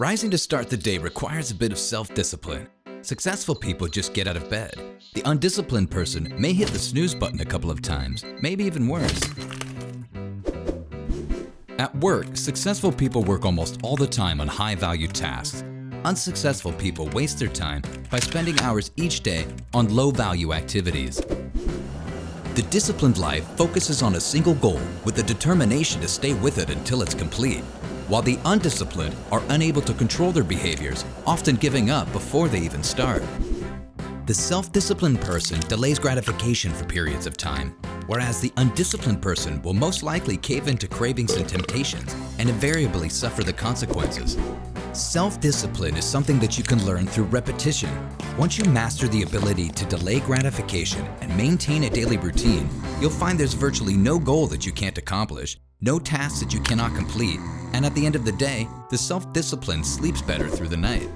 Rising to start the day requires a bit of self-discipline. Successful people just get out of bed. The undisciplined person may hit the snooze button a couple of times, maybe even worse. At work, successful people work almost all the time on high-value tasks. Unsuccessful people waste their time by spending hours each day on low-value activities. The disciplined life focuses on a single goal with the determination to stay with it until it's complete, while the undisciplined are unable to control their behaviors, often giving up before they even start. The self-disciplined person delays gratification for periods of time, whereas the undisciplined person will most likely cave into cravings and temptations and invariably suffer the consequences. Self-discipline is something that you can learn through repetition. Once you master the ability to delay gratification and maintain a daily routine, you'll find there's virtually no goal that you can't accomplish, no task that you cannot complete, and at the end of the day, the self-discipline sleeps better through the night.